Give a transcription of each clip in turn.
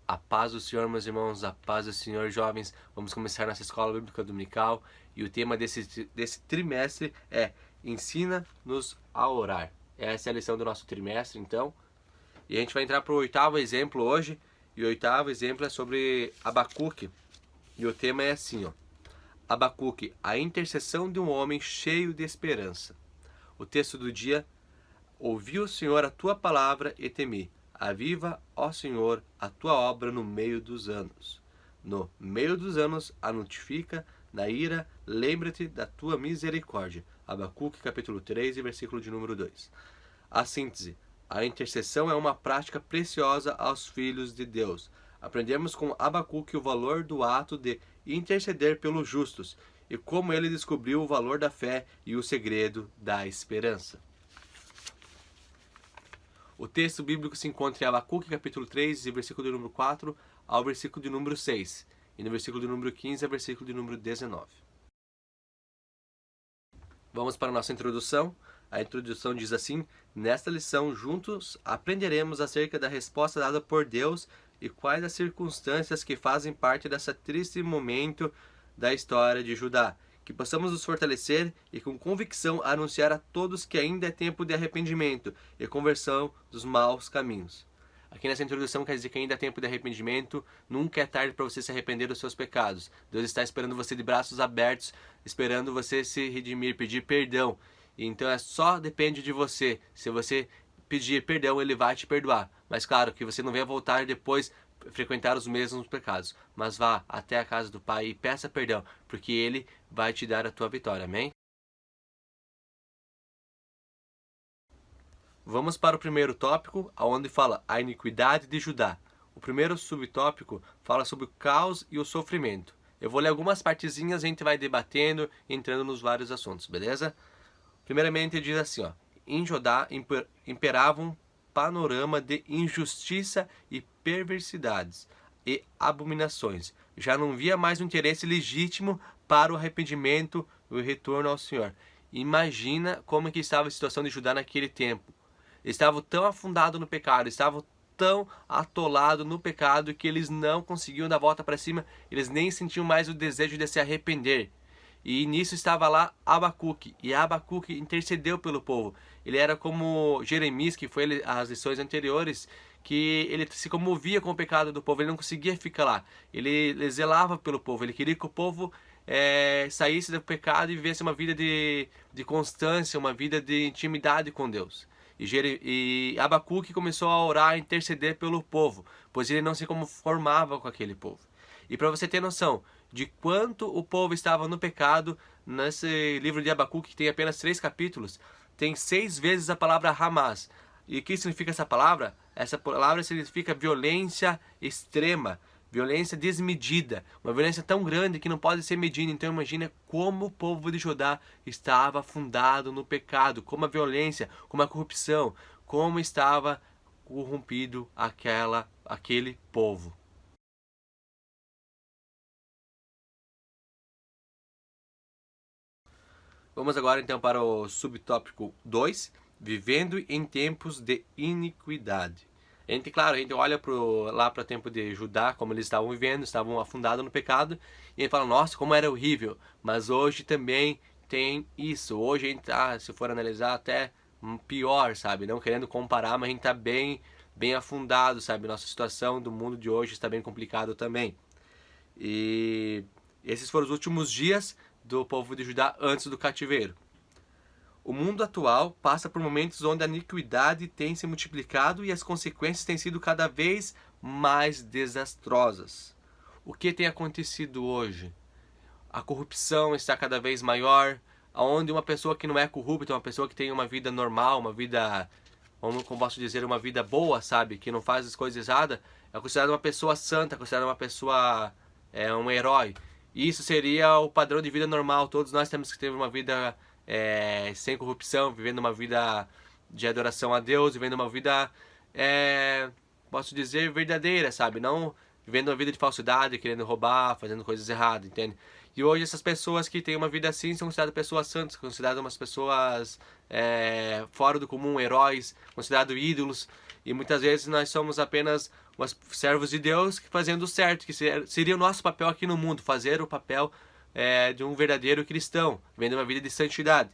A paz do Senhor, meus irmãos, a paz do Senhor, jovens. Vamos começar nossa escola bíblica dominical e o tema desse trimestre é Ensina-nos a orar. Essa é a lição do nosso trimestre, então. E a gente vai entrar para o oitavo exemplo hoje. E o oitavo exemplo é sobre Abacuque. E o tema é assim, ó. Abacuque, a intercessão de um homem cheio de esperança. O texto do dia: ouvi o Senhor a tua palavra e temi. Aviva, ó Senhor, a tua obra no meio dos anos. No meio dos anos a notifica, na ira, lembra-te da tua misericórdia. Abacuque, capítulo 3, versículo de número 2. A síntese: a intercessão é uma prática preciosa aos filhos de Deus. Aprendemos com Abacuque o valor do ato de interceder pelos justos e como ele descobriu o valor da fé e o segredo da esperança. O texto bíblico se encontra em Abacuque, capítulo 3, versículo de número 4 ao versículo de número 6. E no versículo de número 15 ao versículo de número 19. Vamos para a nossa introdução. A introdução diz assim: nesta lição, juntos aprenderemos acerca da resposta dada por Deus e quais as circunstâncias que fazem parte desse triste momento da história de Judá. Que possamos nos fortalecer e com convicção anunciar a todos que ainda é tempo de arrependimento e conversão dos maus caminhos. Aqui nessa introdução quer dizer que ainda é tempo de arrependimento, nunca é tarde para você se arrepender dos seus pecados. Deus está esperando você de braços abertos, esperando você se redimir, pedir perdão. Então só depende de você. Se você pedir perdão, Ele vai te perdoar. Mas claro que você não venha voltar depois frequentar os mesmos pecados, mas vá até a casa do Pai e peça perdão, porque Ele vai te dar a tua vitória, amém? Vamos para o primeiro tópico, onde fala a iniquidade de Judá. O primeiro subtópico fala sobre o caos e o sofrimento. Eu vou ler algumas partezinhas, a gente vai debatendo, entrando nos vários assuntos, beleza? Primeiramente diz assim, ó: em Judá imperava um panorama de injustiça e perversidades e abominações. Já não via mais um interesse legítimo para o arrependimento e o retorno ao Senhor. Imagina como que estava a situação de Judá naquele tempo. Estavam tão afundados no pecado, estavam tão atolados no pecado que eles não conseguiam dar a volta para cima, eles nem sentiam mais o desejo de se arrepender. E nisso estava lá Abacuque, e Abacuque intercedeu pelo povo. Ele era como Jeremias, que foi as lições anteriores, que ele se comovia com o pecado do povo, ele não conseguia ficar lá. Ele zelava pelo povo, ele queria que o povo saísse do pecado e vivesse uma vida de constância, uma vida de intimidade com Deus. E Abacuque começou a orar, a interceder pelo povo, pois ele não se conformava com aquele povo. E para você ter noção de quanto o povo estava no pecado, nesse livro de Abacuque, que tem apenas 3 capítulos, tem 6 vezes a palavra Hamas. E o que significa essa palavra? Essa palavra significa violência extrema, violência desmedida, uma violência tão grande que não pode ser medida. Então imagina como o povo de Judá estava afundado no pecado, como a violência, como a corrupção, como estava corrompido aquele povo. Vamos agora então para o subtópico 2, vivendo em tempos de iniquidade. A gente olha lá para o tempo de Judá, como eles estavam vivendo, estavam afundados no pecado, e a gente fala, nossa, como era horrível. Mas hoje também tem isso. Hoje a gente está, se for analisar, até pior, sabe? Não querendo comparar, mas a gente está bem afundado, sabe? Nossa situação do mundo de hoje está bem complicado também. E esses foram os últimos dias do povo de Judá antes do cativeiro. O mundo atual passa por momentos onde a iniquidade tem se multiplicado e as consequências têm sido cada vez mais desastrosas. O que tem acontecido hoje? A corrupção está cada vez maior, onde uma pessoa que não é corrupta, uma pessoa que tem uma vida normal, uma vida, como posso dizer, uma vida boa, sabe, que não faz as coisas erradas, é considerada uma pessoa santa, é considerada uma pessoa, um herói. Isso seria o padrão de vida normal. Todos nós temos que ter uma vida sem corrupção, vivendo uma vida de adoração a Deus, vivendo uma vida, posso dizer, verdadeira, sabe? Não vivendo uma vida de falsidade, querendo roubar, fazendo coisas erradas, entende? E hoje essas pessoas que têm uma vida assim são consideradas pessoas santas, consideradas umas pessoas fora do comum, heróis, considerados ídolos. E muitas vezes nós somos apenas servos de Deus fazendo o certo, que seria o nosso papel aqui no mundo, fazer o papel de um verdadeiro cristão, vivendo uma vida de santidade.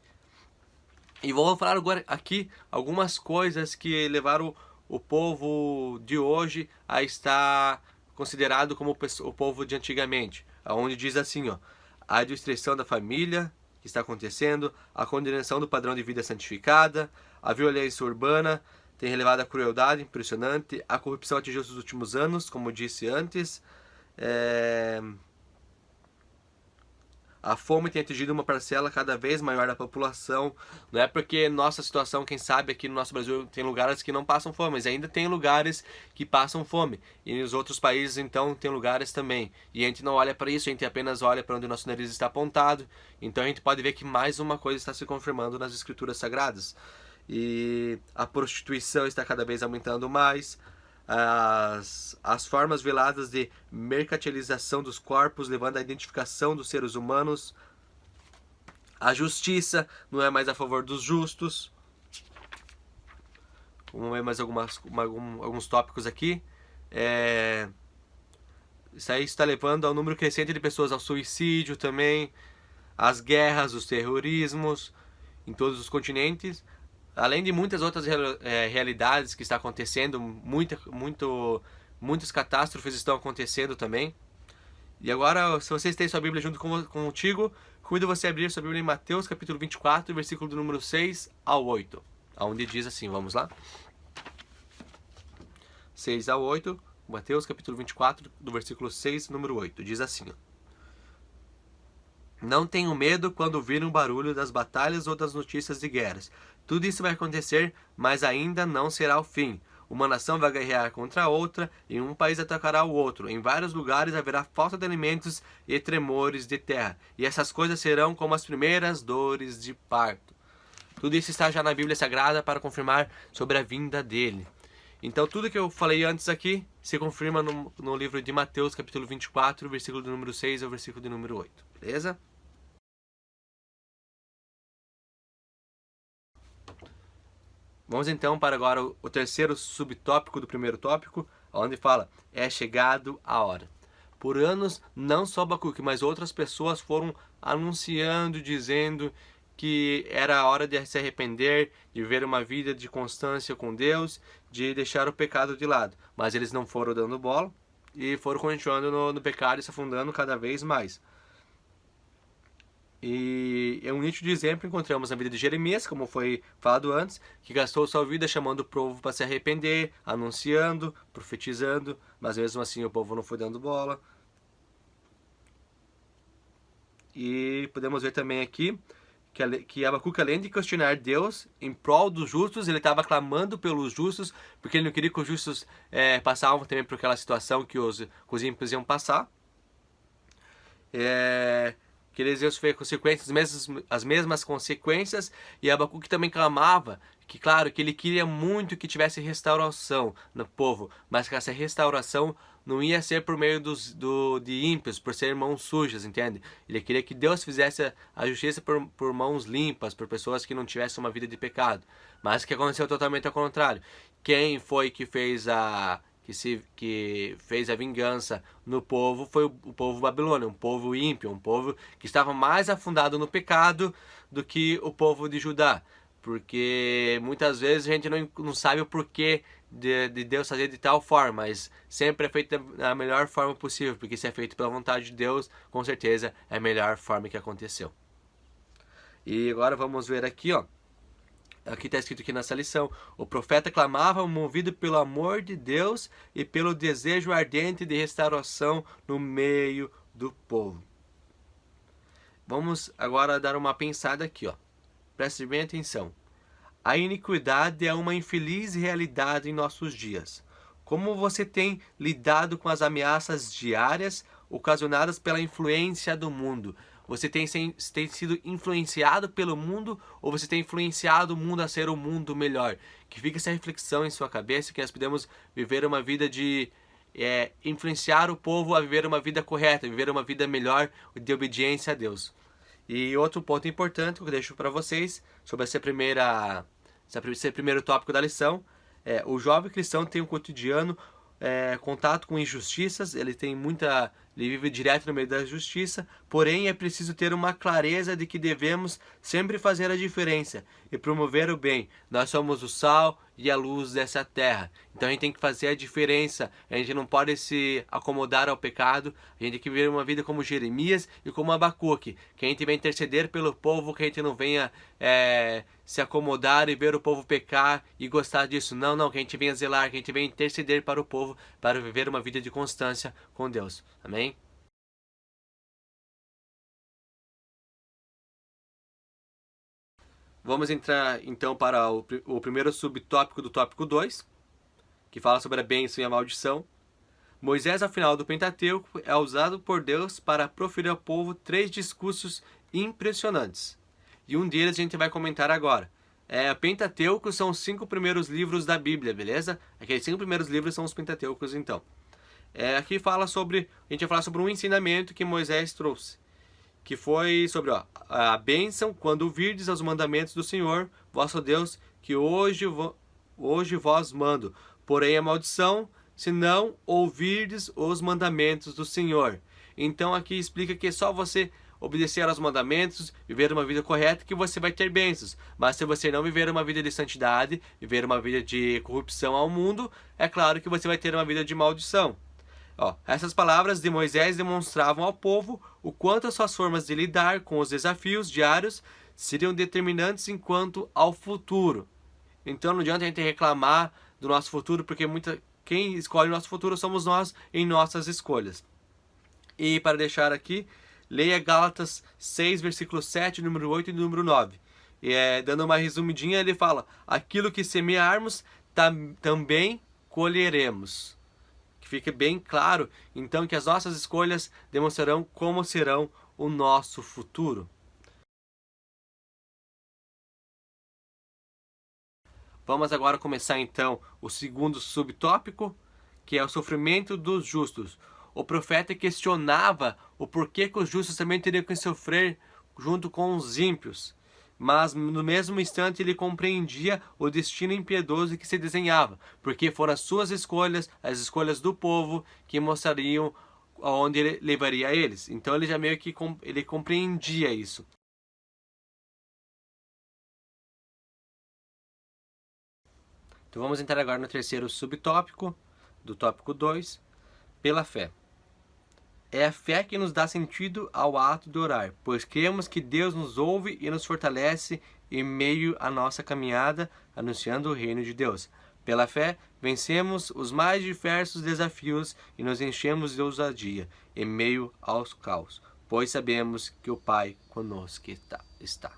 E vou falar agora aqui algumas coisas que levaram o povo de hoje a estar considerado como o povo de antigamente, onde diz assim, ó, a destruição da família que está acontecendo, a condenação do padrão de vida santificada, a violência urbana tem relevado a crueldade impressionante, a corrupção atingiu os últimos anos, como disse antes, a fome tem atingido uma parcela cada vez maior da população. Não é porque nossa situação, quem sabe aqui no nosso Brasil tem lugares que não passam fome, mas ainda tem lugares que passam fome. E nos outros países, então, tem lugares também. E a gente não olha para isso, a gente apenas olha para onde o nosso nariz está apontado. Então a gente pode ver que mais uma coisa está se confirmando nas escrituras sagradas. E a prostituição está cada vez aumentando mais. As formas veladas de mercantilização dos corpos, levando à identificação dos seres humanos. A justiça não é mais a favor dos justos. Vamos ver mais alguns tópicos aqui. Isso aí está levando ao número crescente de pessoas ao suicídio também. As guerras, os terrorismos em todos os continentes. Além de muitas outras realidades que estão acontecendo, muitas catástrofes estão acontecendo também. E agora, se vocês têm sua Bíblia junto contigo, convido você a abrir sua Bíblia em Mateus capítulo 24, versículo do número 6 ao 8. Onde diz assim, vamos lá? 6 ao 8, Mateus capítulo 24, do versículo 6, número 8. Diz assim, ó. Não tenham medo quando virem o barulho das batalhas ou das notícias de guerras. Tudo isso vai acontecer, mas ainda não será o fim. Uma nação vai guerrear contra a outra e um país atacará o outro. Em vários lugares haverá falta de alimentos e tremores de terra. E essas coisas serão como as primeiras dores de parto. Tudo isso está já na Bíblia Sagrada para confirmar sobre a vinda dele. Então tudo que eu falei antes aqui se confirma no livro de Mateus capítulo 24, versículo do número 6 ao versículo do número 8. Beleza? Vamos então para agora o terceiro subtópico do primeiro tópico, onde fala, é chegado a hora. Por anos, não só Abacuque, mas outras pessoas foram anunciando, dizendo que era a hora de se arrepender, de viver uma vida de constância com Deus, de deixar o pecado de lado. Mas eles não foram dando bola e foram continuando no pecado e se afundando cada vez mais. E é um nítido exemplo encontramos na vida de Jeremias, como foi falado antes, que gastou sua vida chamando o povo para se arrepender, anunciando, profetizando, mas mesmo assim o povo não foi dando bola. E podemos ver também aqui que Abacuque, além de questionar Deus em prol dos justos, ele estava clamando pelos justos, porque ele não queria que os justos passavam também por aquela situação que os ímpios iam passar. Que eles iam sofrer consequências, as mesmas consequências, e Abacuque também clamava que, claro, que ele queria muito que tivesse restauração no povo, mas que essa restauração não ia ser por meio de ímpios, por ser mãos sujas, entende? Ele queria que Deus fizesse a justiça por mãos limpas, por pessoas que não tivessem uma vida de pecado. Mas o que aconteceu totalmente ao contrário. Quem foi que fez a vingança no povo foi o povo babilônio, um povo ímpio, um povo que estava mais afundado no pecado do que o povo de Judá, porque muitas vezes a gente não sabe o porquê de Deus fazer de tal forma, mas sempre é feito da melhor forma possível, porque se é feito pela vontade de Deus, com certeza é a melhor forma que aconteceu. E agora vamos ver aqui, ó. Aqui está escrito aqui nessa lição, o profeta clamava movido pelo amor de Deus e pelo desejo ardente de restauração no meio do povo. Vamos agora dar uma pensada aqui, ó. Preste bem atenção. A iniquidade é uma infeliz realidade em nossos dias. Como você tem lidado com as ameaças diárias ocasionadas pela influência do mundo? Você tem sido influenciado pelo mundo ou você tem influenciado o mundo a ser um mundo melhor? Que fique essa reflexão em sua cabeça, que nós podemos viver uma vida de influenciar o povo a viver uma vida correta, viver uma vida melhor de obediência a Deus. E outro ponto importante que eu deixo para vocês sobre esse primeiro tópico da lição O jovem cristão tem um cotidiano contato com injustiças, ele vive direto no meio da justiça, porém é preciso ter uma clareza de que devemos sempre fazer a diferença e promover o bem. Nós somos o sal e a luz dessa terra, então a gente tem que fazer a diferença, a gente não pode se acomodar ao pecado, a gente tem que viver uma vida como Jeremias e como Abacuque, que a gente venha interceder pelo povo, que a gente não venha se acomodar e ver o povo pecar e gostar disso, não, que a gente venha zelar, que a gente venha interceder para o povo, para viver uma vida de constância com Deus. Amém? Vamos entrar então para o primeiro subtópico do tópico 2, que fala sobre a bênção e a maldição. Moisés, ao final do Pentateuco, é usado por Deus para proferir ao povo 3 discursos impressionantes. E um deles a gente vai comentar agora. O Pentateuco são os 5 primeiros livros da Bíblia, beleza? Aqueles 5 primeiros livros são os Pentateucos, então. Aqui a gente vai falar sobre um ensinamento que Moisés trouxe, que foi sobre a bênção quando virdes aos mandamentos do Senhor, vosso Deus, que hoje vós mando. Porém a maldição, se não ouvirdes os mandamentos do Senhor. Então aqui explica que é só você obedecer aos mandamentos, viver uma vida correta, que você vai ter bênçãos. Mas se você não viver uma vida de santidade, viver uma vida de corrupção ao mundo, é claro que você vai ter uma vida de maldição. Essas palavras de Moisés demonstravam ao povo o quanto as suas formas de lidar com os desafios diários seriam determinantes enquanto ao futuro. Então não adianta a gente reclamar do nosso futuro, porque quem escolhe o nosso futuro somos nós em nossas escolhas. E para deixar aqui, leia Gálatas 6, versículo 7, número 8 e número 9. Dando uma resumidinha, ele fala: aquilo que semearmos, também colheremos. Que fique bem claro, então, que as nossas escolhas demonstrarão como serão o nosso futuro. Vamos agora começar, então, o segundo subtópico, que é o sofrimento dos justos. O profeta questionava o porquê que os justos também teriam que sofrer junto com os ímpios. Mas no mesmo instante ele compreendia o destino impiedoso que se desenhava, porque foram as suas escolhas, as escolhas do povo, que mostrariam aonde ele levaria eles. Então ele já meio que ele compreendia isso. Então vamos entrar agora no terceiro subtópico, do tópico 2, pela fé. É a fé que nos dá sentido ao ato de orar, pois cremos que Deus nos ouve e nos fortalece em meio à nossa caminhada, anunciando o reino de Deus. Pela fé, vencemos os mais diversos desafios e nos enchemos de ousadia em meio aos caos, pois sabemos que o Pai conosco está.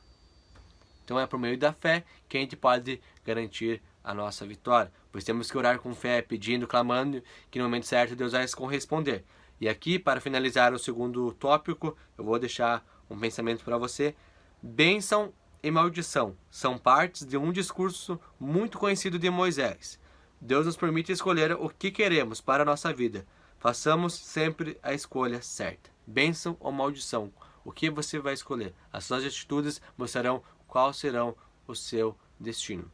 Então é por meio da fé que a gente pode garantir a nossa vitória, pois temos que orar com fé, pedindo, clamando, que no momento certo Deus vai corresponder. E aqui, para finalizar o segundo tópico, eu vou deixar um pensamento para você. Bênção e maldição são partes de um discurso muito conhecido de Moisés. Deus nos permite escolher o que queremos para a nossa vida. Façamos sempre a escolha certa. Bênção ou maldição, o que você vai escolher? As suas atitudes mostrarão qual será o seu destino.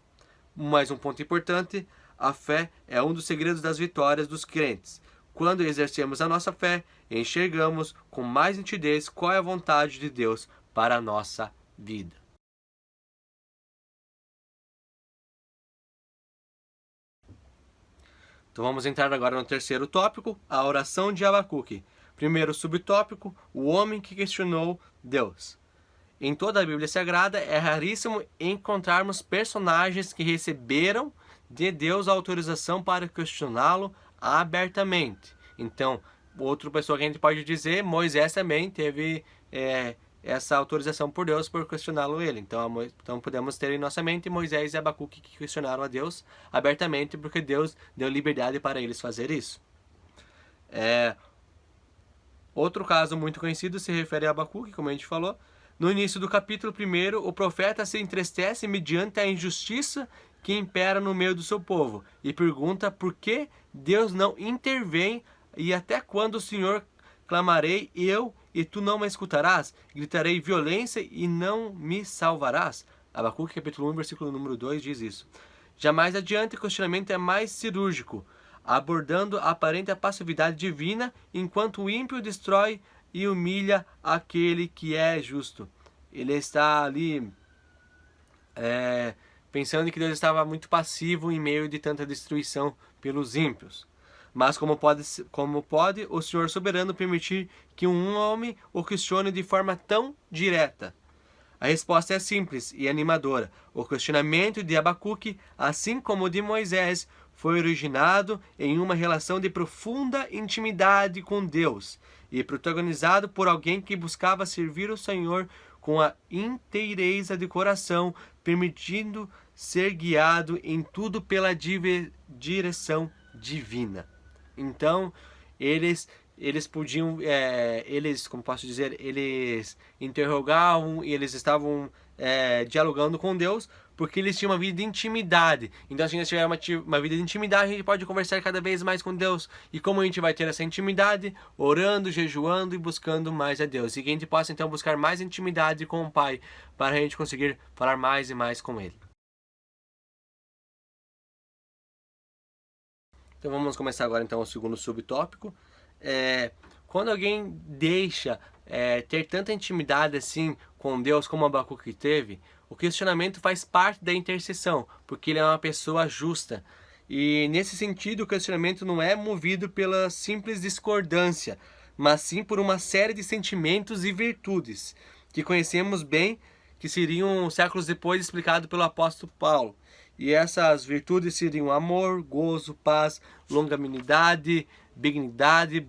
Mais um ponto importante, a fé é um dos segredos das vitórias dos crentes. Quando exercemos a nossa fé, enxergamos com mais nitidez qual é a vontade de Deus para a nossa vida. Então vamos entrar agora no terceiro tópico, a oração de Abacuque. Primeiro subtópico, o homem que questionou Deus. Em toda a Bíblia Sagrada é raríssimo encontrarmos personagens que receberam de Deus a autorização para questioná-lo abertamente. Então, outra pessoa que a gente pode dizer, Moisés também teve essa autorização por Deus por questioná-lo ele. Então podemos ter em nossa mente Moisés e Abacuque que questionaram a Deus abertamente, porque Deus deu liberdade para eles fazer isso. Outro caso muito conhecido se refere a Abacuque, como a gente falou. No início do capítulo 1, o profeta se entristece mediante a injustiça que impera no meio do seu povo e pergunta por que Deus não intervém e até quando o Senhor clamarei eu e tu não me escutarás, gritarei violência e não me salvarás. Abacuque capítulo 1, versículo número 2 diz isso. Já mais adiante, o questionamento é mais cirúrgico, abordando a aparente passividade divina, enquanto o ímpio destrói e humilha aquele que é justo. Ele está ali pensando que Deus estava muito passivo em meio de tanta destruição pelos ímpios. Mas como pode o Senhor soberano permitir que um homem o questione de forma tão direta? A resposta é simples e animadora. O questionamento de Abacuque, assim como o de Moisés, foi originado em uma relação de profunda intimidade com Deus e protagonizado por alguém que buscava servir o Senhor com a inteireza de coração, permitindo ser guiado em tudo pela direção divina. Então, eles podiam, como posso dizer, eles interrogavam e eles estavam dialogando com Deus, porque eles tinham uma vida de intimidade. Então, se a gente tiver uma vida de intimidade, a gente pode conversar cada vez mais com Deus. E como a gente vai ter essa intimidade? Orando, jejuando e buscando mais a Deus. E que a gente possa, então, buscar mais intimidade com o Pai, para a gente conseguir falar mais e mais com Ele. Então, vamos começar agora, então, o segundo subtópico. Quando alguém deixa ter tanta intimidade assim com Deus como Abacuque teve, o questionamento faz parte da intercessão, porque ele é uma pessoa justa. E nesse sentido, o questionamento não é movido pela simples discordância, mas sim por uma série de sentimentos e virtudes que conhecemos bem, que seriam séculos depois explicado pelo apóstolo Paulo. E essas virtudes seriam amor, gozo, paz, longanimidade, benignidade,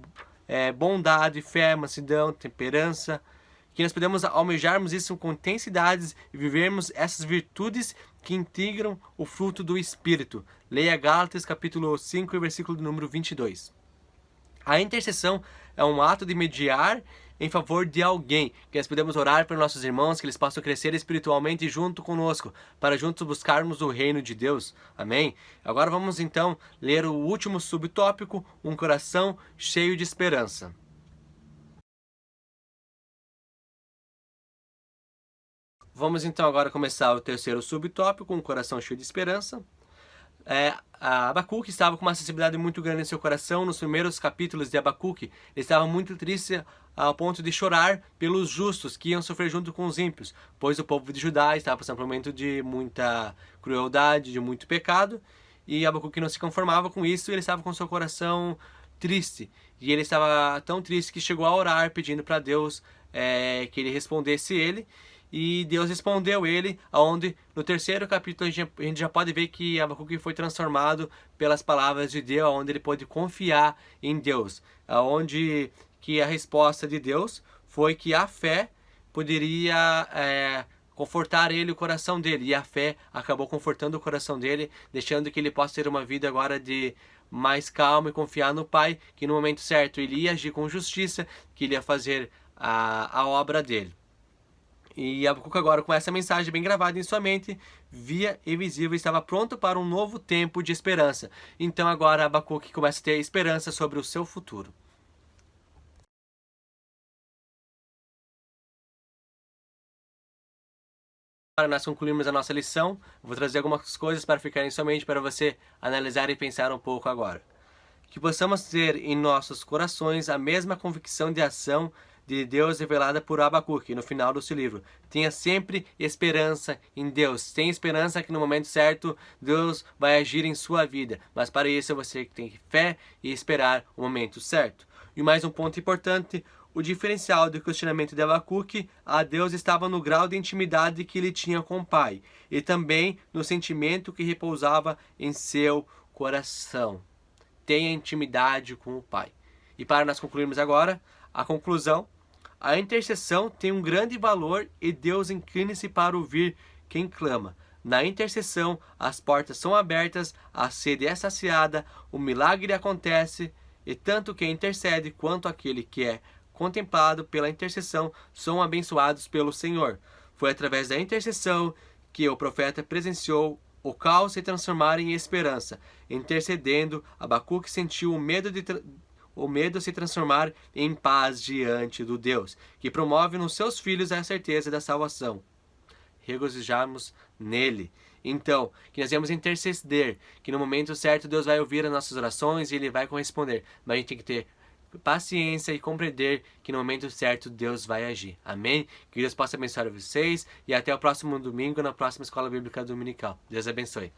bondade, fé, mansidão, temperança, que nós podemos almejarmos isso com intensidades e vivermos essas virtudes que integram o fruto do Espírito. Leia Gálatas capítulo 5, versículo número 22. A intercessão é um ato de mediar em favor de alguém, que nós podemos orar para nossos irmãos, que eles possam crescer espiritualmente junto conosco, para juntos buscarmos o reino de Deus. Amém? Agora vamos então ler o último subtópico, um coração cheio de esperança. Vamos então agora começar o terceiro subtópico, um coração cheio de esperança. Abacuque estava com uma sensibilidade muito grande em seu coração. Nos primeiros capítulos de Abacuque, ele estava muito triste ao ponto de chorar pelos justos que iam sofrer junto com os ímpios, pois o povo de Judá estava passando por um momento de muita crueldade, de muito pecado, e Abacuque não se conformava com isso, e ele estava com seu coração triste, e ele estava tão triste que chegou a orar pedindo para Deus que ele respondesse ele. E Deus respondeu ele, onde no terceiro capítulo a gente já pode ver que Abacuque foi transformado pelas palavras de Deus, onde ele pôde confiar em Deus, onde que a resposta de Deus foi que a fé poderia confortar ele, o coração dele, e a fé acabou confortando o coração dele, deixando que ele possa ter uma vida agora de mais calma e confiar no Pai, que no momento certo ele ia agir com justiça, que ele ia fazer a obra dele. E Abacuque agora, com essa mensagem bem gravada em sua mente, via e visível, estava pronto para um novo tempo de esperança. Então agora Abacuque começa a ter esperança sobre o seu futuro. Para nós concluirmos a nossa lição, vou trazer algumas coisas para ficar em sua mente para você analisar e pensar um pouco agora. Que possamos ter em nossos corações a mesma convicção de ação de Deus revelada por Abacuque no final do seu livro. Tenha sempre esperança em Deus. Tenha esperança que no momento certo Deus vai agir em sua vida. Mas para isso você tem fé e esperar o momento certo. E mais um ponto importante, o diferencial do questionamento de Abacuque a Deus estava no grau de intimidade que ele tinha com o Pai e também no sentimento que repousava em seu coração. Tenha intimidade com o Pai. E para nós concluirmos agora, a conclusão: a intercessão tem um grande valor e Deus inclina-se para ouvir quem clama. Na intercessão, as portas são abertas, a sede é saciada, o milagre acontece, e tanto quem intercede quanto aquele que é contemplado pela intercessão são abençoados pelo Senhor. Foi através da intercessão que o profeta presenciou o caos se transformar em esperança. Intercedendo, Abacuque sentiu o medo se transformar em paz diante do Deus, que promove nos seus filhos a certeza da salvação. Regozijarmos nele. Então, que nós devemos interceder, que no momento certo Deus vai ouvir as nossas orações e Ele vai corresponder. Mas a gente tem que ter paciência e compreender que no momento certo Deus vai agir. Amém? Que Deus possa abençoar vocês e até o próximo domingo na próxima Escola Bíblica Dominical. Deus abençoe.